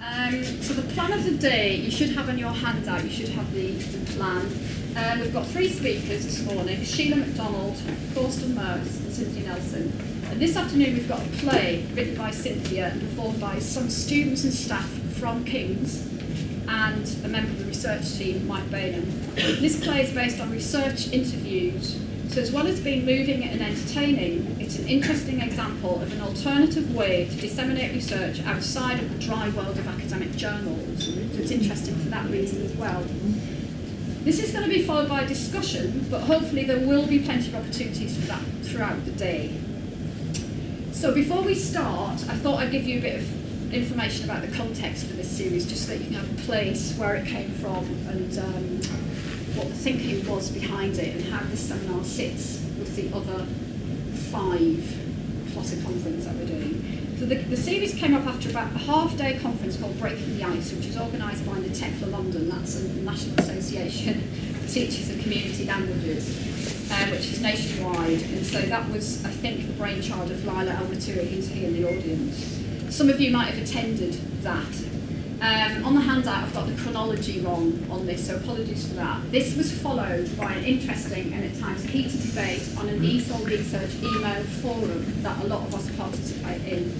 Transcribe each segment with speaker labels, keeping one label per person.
Speaker 1: So the plan of the day, you should have on your handout, you should have the plan. We've got 3 speakers this morning, Sheila MacDonald, Thorsten Mertz and Cynthia Nelson. And this afternoon we've got a play written by Cynthia and performed by some students and staff from King's and a member of the research team, Mike Bainham. This play is based on research interviews, so as well as being moving and entertaining, it's an interesting example of an alternative way to disseminate research outside of the dry world of academic journals. So it's interesting for that reason as well. This is going to be followed by a discussion, but hopefully there will be plenty of opportunities for that throughout the day. So before we start, I thought I'd give you a bit of information about the context for this series, just so that you can have a place where it came from and what the thinking was behind it and how this seminar sits with the other 5 plus a conference that we're doing. So the series came up after about a half-day conference called Breaking the Ice, which was organised by the TECLA London, that's a National Association of Teachers of Community Languages, which is nationwide. And so that was, I think, the brainchild of Lila El-Maturi, who's here in the audience. Some of you might have attended that. On the handout, I've got the chronology wrong on this, so apologies for that. This was followed by an interesting and at times heated debate on an ESOL research email forum that a lot of us participate in.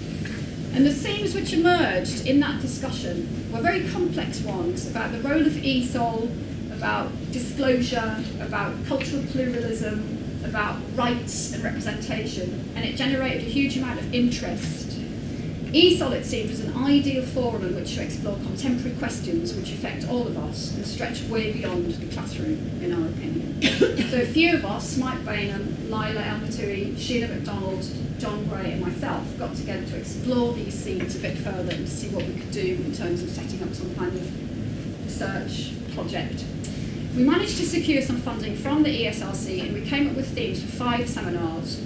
Speaker 1: And the themes which emerged in that discussion were very complex ones about the role of ESOL, about disclosure, about cultural pluralism, about rights and representation, and it generated a huge amount of interest. ESOL, it seemed, was an ideal forum in which to explore contemporary questions which affect all of us and stretch way beyond the classroom, in our opinion. So a few of us, Mike Bainham, Lila El-Maturi, Sheila MacDonald, John Gray and myself, got together to explore these themes a bit further and to see what we could do in terms of setting up some kind of research project. We managed to secure some funding from the ESRC and we came up with themes for 5 seminars.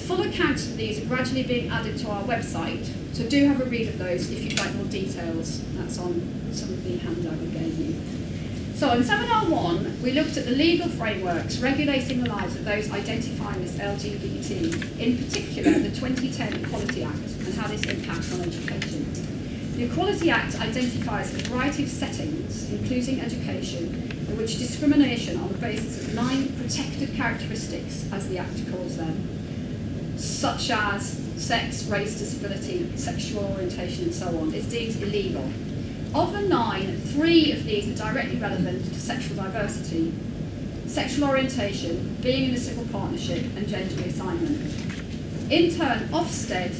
Speaker 1: Full accounts of these are gradually being added to our website, so do have a read of those if you'd like more details. That's on some of the handout we gave you. So in Seminar 1, we looked at the legal frameworks regulating the lives of those identifying as LGBT, in particular the 2010 Equality Act and how this impacts on education. The Equality Act identifies a variety of settings, including education, in which discrimination on the basis of 9 protected characteristics, as the Act calls them, such as sex, race, disability, sexual orientation and so on, is deemed illegal. Of the 9, 3 of these are directly relevant to sexual diversity, sexual orientation, being in a civil partnership and gender reassignment. In turn, Ofsted,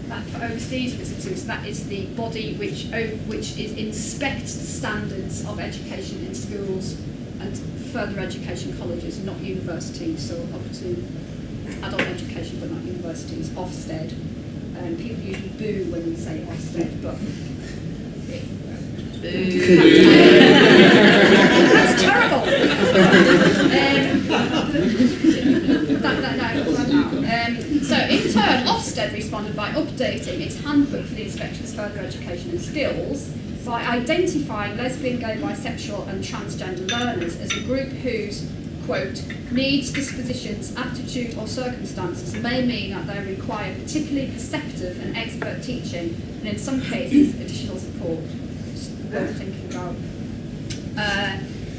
Speaker 1: that for overseas visitors, that is the body which inspects the standards of education in schools and further education colleges, not universities, so up to adult education but not universities, Ofsted. People usually boo when we say Ofsted, but that's terrible. So in turn, Ofsted responded by updating its handbook for the inspector's further education and skills by identifying lesbian, gay, bisexual and transgender learners as a group whose, quote, needs, dispositions, aptitude or circumstances may mean that they require particularly perceptive and expert teaching and in some cases additional support. Just worth thinking about.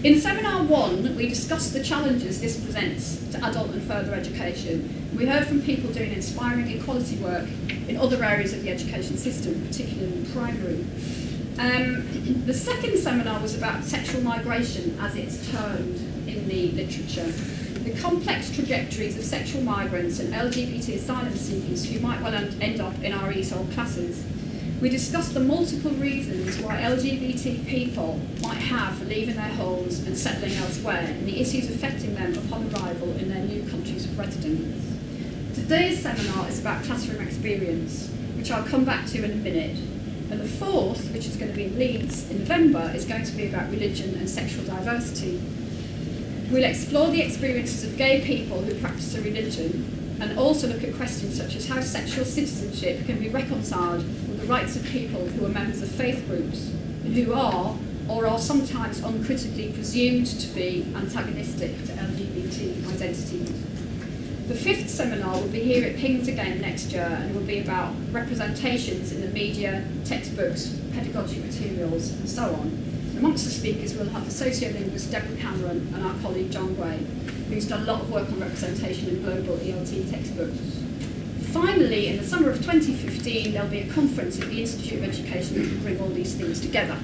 Speaker 1: In Seminar 1, we discussed the challenges this presents to adult and further education. We heard from people doing inspiring equality work in other areas of the education system, particularly in primary. The second seminar was about sexual migration, as it's termed in the literature. The complex trajectories of sexual migrants and LGBT asylum seekers who might well end up in our ESOL classes. We discussed the multiple reasons why LGBT people might have for leaving their homes and settling elsewhere, and the issues affecting them upon arrival in their new countries of residence. Today's seminar is about classroom experience, which I'll come back to in a minute. And the fourth, which is going to be in Leeds in November, is going to be about religion and sexual diversity. We'll explore the experiences of gay people who practice a religion and also look at questions such as how sexual citizenship can be reconciled with the rights of people who are members of faith groups and who are or are sometimes uncritically presumed to be antagonistic to LGBT identities. The fifth seminar will be here at King's again next year and will be about representations in the media, textbooks, pedagogy materials, and so on. Amongst the speakers, we'll have the sociolinguist Deborah Cameron and our colleague John Gray, who's done a lot of work on representation in global ELT textbooks. Finally, in the summer of 2015, there'll be a conference at the Institute of Education that will bring all these things together.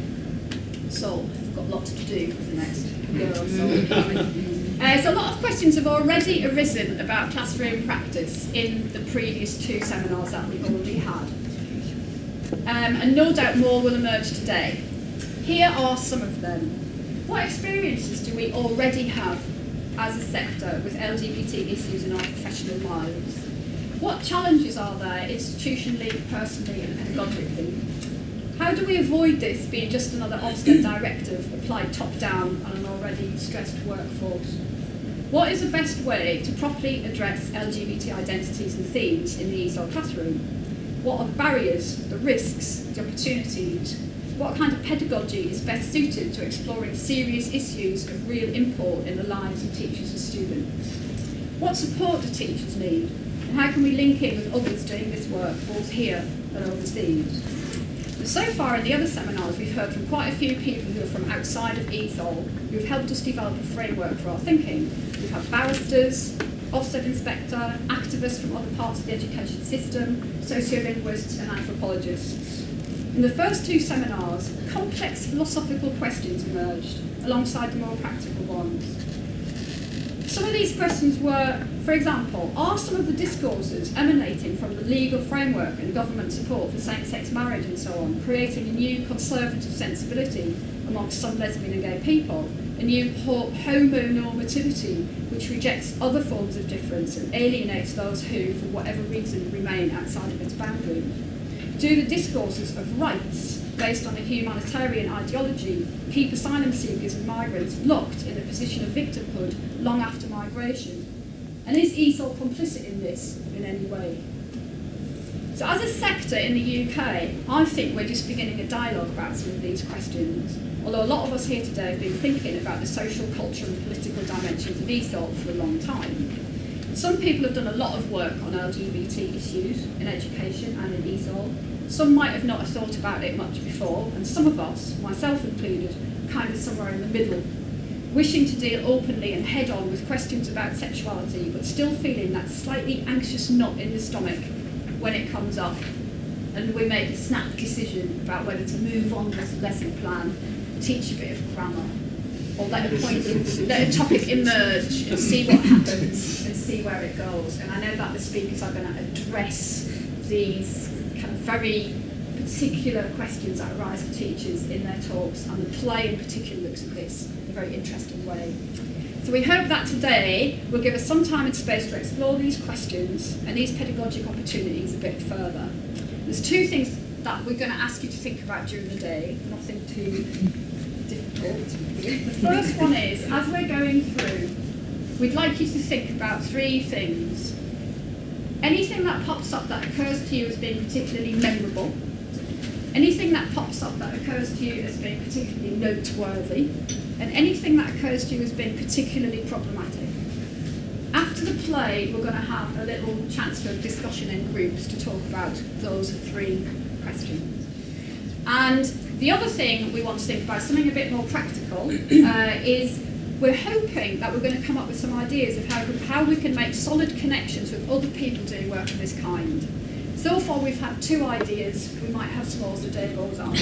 Speaker 1: So, we've got lots to do for the next year or so. So a lot of questions have already arisen about classroom practice in the previous 2 seminars that we've already had. And no doubt more will emerge today. Here are some of them. What experiences do we already have as a sector with LGBT issues in our professional lives? What challenges are there institutionally, personally and pedagogically? How do we avoid this being just another Ofsted directive applied top-down on an already stressed workforce? What is the best way to properly address LGBT identities and themes in the ESOL classroom? What are the barriers, the risks, the opportunities? What kind of pedagogy is best suited to exploring serious issues of real import in the lives of teachers and students? What support do teachers need? And how can we link in with others doing this work, both here and overseas? And so far in the other seminars, we've heard from quite a few people who are from outside of ESOL who've helped us develop a framework for our thinking. We've had barristers, Ofsted inspector, activists from other parts of the education system, sociolinguists and anthropologists. In the first 2 seminars, complex philosophical questions emerged alongside the more practical ones. Some of these questions were, for example, are some of the discourses emanating from the legal framework and government support for same-sex marriage and so on, creating a new conservative sensibility amongst some lesbian and gay people, a new homonormativity which rejects other forms of difference and alienates those who, for whatever reason, remain outside of its boundaries? Do the discourses of rights based on a humanitarian ideology keep asylum seekers and migrants locked in a position of victimhood long after migration? And is ESOL complicit in this in any way? So as a sector in the UK, I think we're just beginning a dialogue about some of these questions, although a lot of us here today have been thinking about the social, cultural and political dimensions of ESOL for a long time. Some people have done a lot of work on LGBT issues in education and in ESOL. Some might have not thought about it much before, and some of us, myself included, kind of somewhere in the middle, wishing to deal openly and head-on with questions about sexuality, but still feeling that slightly anxious knot in the stomach when it comes up, and we make a snap decision about whether to move on with the lesson plan, teach a bit of grammar, or let a topic emerge and see what happens and see where it goes. And I know that the speakers are going to address these kind of very particular questions that arise for teachers in their talks, and the play in particular looks at this in a very interesting way. So we hope that today will give us some time and space to explore these questions and these pedagogic opportunities a bit further. There's 2 things that we're going to ask you to think about during the day, nothing too difficult. The first one is, as we're going through, we'd like you to think about 3 things. Anything that pops up that occurs to you as being particularly memorable, anything that pops up that occurs to you as being particularly noteworthy, and anything that occurs to you as being particularly problematic. After the play, we're going to have a little chance for discussion in groups to talk about those 3 questions. And the other thing we want to think about, something a bit more practical, is we're hoping that we're going to come up with some ideas of how we can make solid connections with other people doing work of this kind. So far we've had 2 ideas, we might have some more as the day goes on.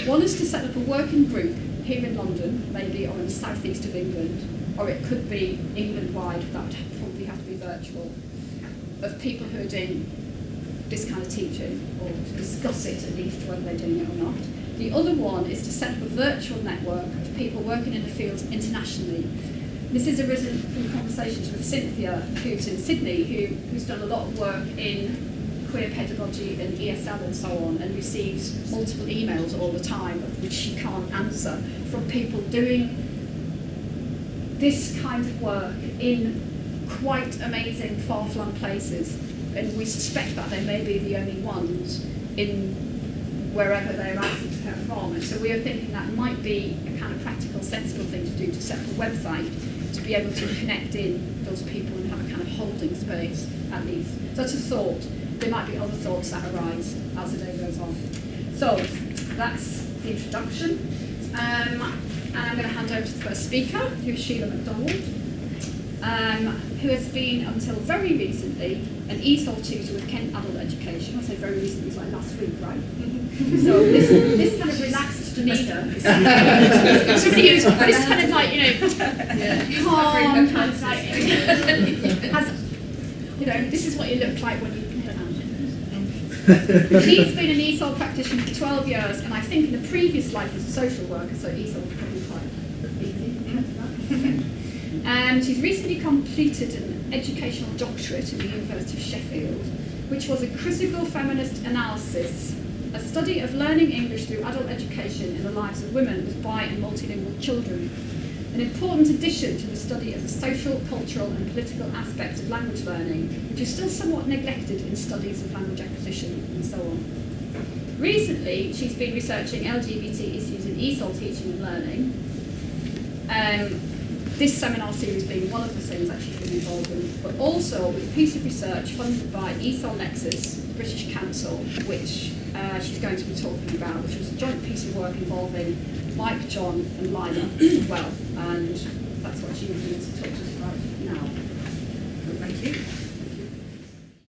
Speaker 1: One is to set up a working group here in London, maybe, or in the southeast of England, or it could be England-wide, that would probably have to be virtual, of people who are doing this kind of teaching, or to discuss it at least, whether they're doing it or not. The other one is to set up a virtual network of people working in the field internationally. This has arisen from conversations with Cynthia, who's in Sydney, who's done a lot of work in queer pedagogy and ESL and so on, and receives multiple emails all the time, of which she can't answer, from people doing this kind of work in quite amazing far-flung places, and we suspect that they may be the only ones in wherever they're asked to come from. And so we are thinking that might be a kind of practical, sensible thing to do, to set up a website to be able to connect in those people and have a kind of holding space, at least. So that's a thought. There might be other thoughts that arise as the day goes on. So, that's the introduction. And I'm going to hand over to the first speaker, who is Sheila MacDonald, who has been, until very recently, an ESOL tutor with Kent Adult Education. I say very recently, it's like last week, right? So this kind of relaxed demeanour. Somebody who's this kind of like, calm, kind of like, has, this is what you look like when you put it out. She's been an ESOL practitioner for 12 years, and I think in a previous life as a social worker, so ESOL is probably quite easy. She's recently completed an educational doctorate at the University of Sheffield, which was a critical feminist analysis, a study of learning English through adult education in the lives of women with bi and multilingual children, an important addition to the study of the social, cultural and political aspects of language learning, which is still somewhat neglected in studies of language acquisition and so on. Recently, she's been researching LGBT issues in ESOL teaching and learning. This seminar series being one of the things that she's been involved in, but also with a piece of research funded by ESOL Nexus, the British Council, which she's going to be talking about, which was a joint piece of work involving Mike, John and Lila as well, and that's what she's going to talk to us about now. Thank you.